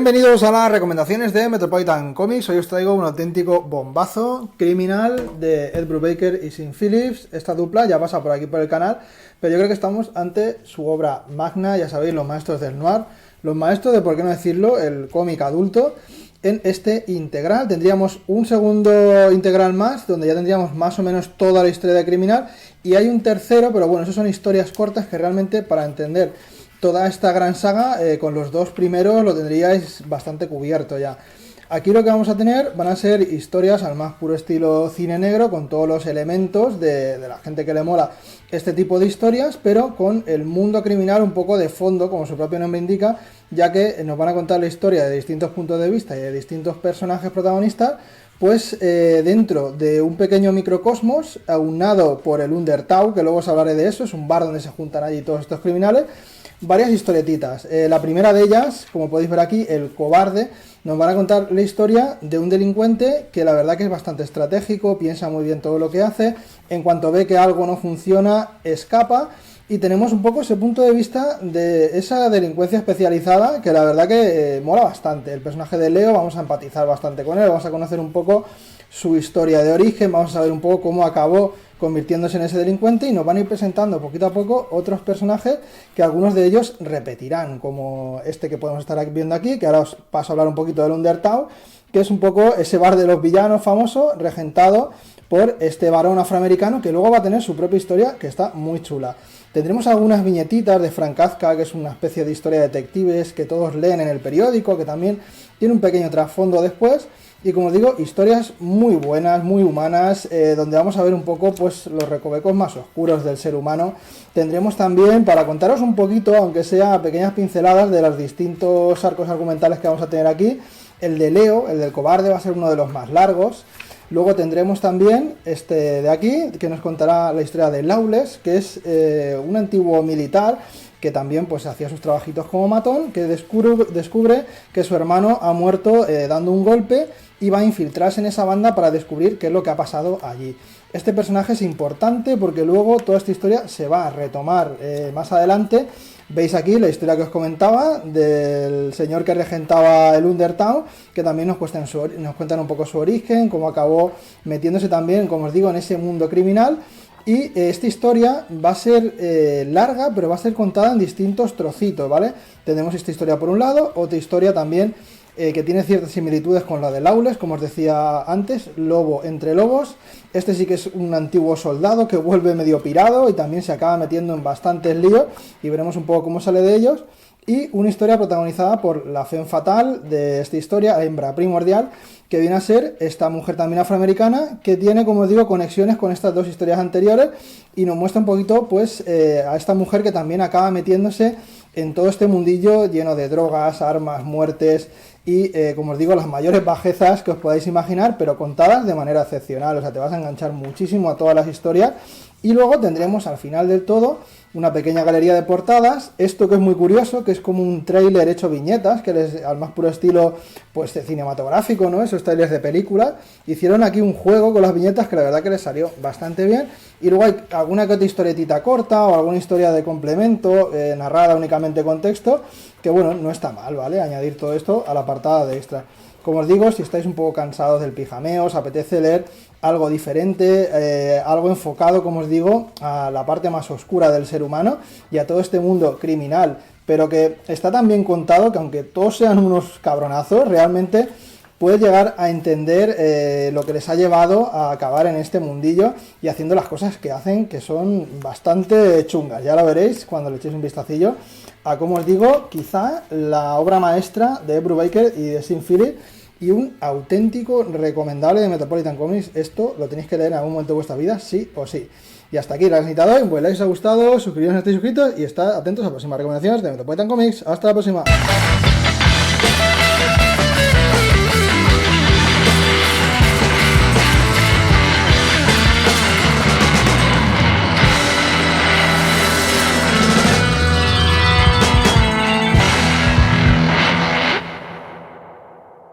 Bienvenidos a las recomendaciones de Metropolitan Comics. Hoy os traigo un auténtico bombazo, Criminal, de Ed Brubaker y Sean Phillips. Esta dupla ya pasa por aquí por el canal, pero yo creo que estamos ante su obra magna, ya sabéis, los maestros del noir, los maestros de, por qué no decirlo, el cómic adulto. En este integral tendríamos un segundo integral más, donde ya tendríamos más o menos toda la historia de Criminal, y hay un tercero, pero bueno, eso son historias cortas que realmente para entender toda esta gran saga, con los dos primeros lo tendríais bastante cubierto ya. Aquí lo que vamos a tener van a ser historias al más puro estilo cine negro, con todos los elementos de la gente que le mola este tipo de historias, pero con el mundo criminal un poco de fondo, como su propio nombre indica, ya que nos van a contar la historia de distintos puntos de vista y de distintos personajes protagonistas, pues dentro de un pequeño microcosmos, aunado por el Undertow, que luego os hablaré de eso, es un bar donde se juntan allí todos estos criminales. Varias historietitas. La primera de ellas, como podéis ver aquí, El Cobarde, nos van a contar la historia de un delincuente que la verdad que es bastante estratégico, piensa muy bien todo lo que hace, en cuanto ve que algo no funciona, escapa, y tenemos un poco ese punto de vista de esa delincuencia especializada que la verdad que mola bastante. El personaje de Leo, vamos a empatizar bastante con él, vamos a conocer un poco su historia de origen, vamos a ver un poco cómo acabó convirtiéndose en ese delincuente, y nos van a ir presentando poquito a poco otros personajes que algunos de ellos repetirán, como este que podemos estar viendo aquí, que ahora os paso a hablar un poquito del Undertow, que es un poco ese bar de los villanos famoso, regentado por este varón afroamericano, que luego va a tener su propia historia, que está muy chula. Tendremos algunas viñetitas de Frank Kafka, que es una especie de historia de detectives que todos leen en el periódico, que también tiene un pequeño trasfondo después. Y como os digo, historias muy buenas, muy humanas, donde vamos a ver un poco pues los recovecos más oscuros del ser humano. Tendremos también, para contaros un poquito, aunque sea pequeñas pinceladas de los distintos arcos argumentales que vamos a tener aquí, el de Leo, el del cobarde, va a ser uno de los más largos. Luego tendremos también este de aquí, que nos contará la historia de Lawless, que es un antiguo militar que también pues hacía sus trabajitos como matón, que descubre que su hermano ha muerto dando un golpe, y va a infiltrarse en esa banda para descubrir qué es lo que ha pasado allí. Este personaje es importante porque luego toda esta historia se va a retomar más adelante. Veis aquí la historia que os comentaba del señor que regentaba el Undertown, que también nos cuentan un poco su origen, cómo acabó metiéndose también, como os digo, en ese mundo criminal. Y esta historia va a ser larga, pero va a ser contada en distintos trocitos, ¿vale? Tenemos esta historia por un lado, otra historia también que tiene ciertas similitudes con la de Lawless, como os decía antes, lobo entre lobos. Este sí que es un antiguo soldado que vuelve medio pirado y también se acaba metiendo en bastantes líos, y veremos un poco cómo sale de ellos. Y una historia protagonizada por la femme fatal de esta historia, la hembra primordial, que viene a ser esta mujer también afroamericana, que tiene, como os digo, conexiones con estas dos historias anteriores, y nos muestra un poquito pues a esta mujer que también acaba metiéndose en todo este mundillo lleno de drogas, armas, muertes y, como os digo, las mayores bajezas que os podáis imaginar, pero contadas de manera excepcional. O sea, te vas a enganchar muchísimo a todas las historias. Y luego tendremos al final del todo una pequeña galería de portadas, esto que es muy curioso, que es como un tráiler hecho viñetas, que es al más puro estilo pues cinematográfico, ¿no? Esos trailers de películas. Hicieron aquí un juego con las viñetas que la verdad que les salió bastante bien. Y luego hay alguna que otra historietita corta o alguna historia de complemento, narrada únicamente con texto, que bueno, no está mal, ¿vale? Añadir todo esto a la apartada de extra. Como os digo, si estáis un poco cansados del pijameo, os apetece leer algo diferente, algo enfocado, como os digo, a la parte más oscura del ser humano y a todo este mundo criminal, pero que está tan bien contado que aunque todos sean unos cabronazos, realmente puedes llegar a entender lo que les ha llevado a acabar en este mundillo y haciendo las cosas que hacen, que son bastante chungas. Ya lo veréis cuando le echéis un vistacillo a, como os digo, quizá la obra maestra de Ed Brubaker y de Sean Phillips, y un auténtico recomendable de Metropolitan Comics. Esto lo tenéis que leer en algún momento de vuestra vida, sí o sí. Y hasta aquí la visita de hoy. Pues les ha gustado, suscribiros si no estáis suscritos, y estad atentos a próximas recomendaciones de Metropolitan Comics. Hasta la próxima.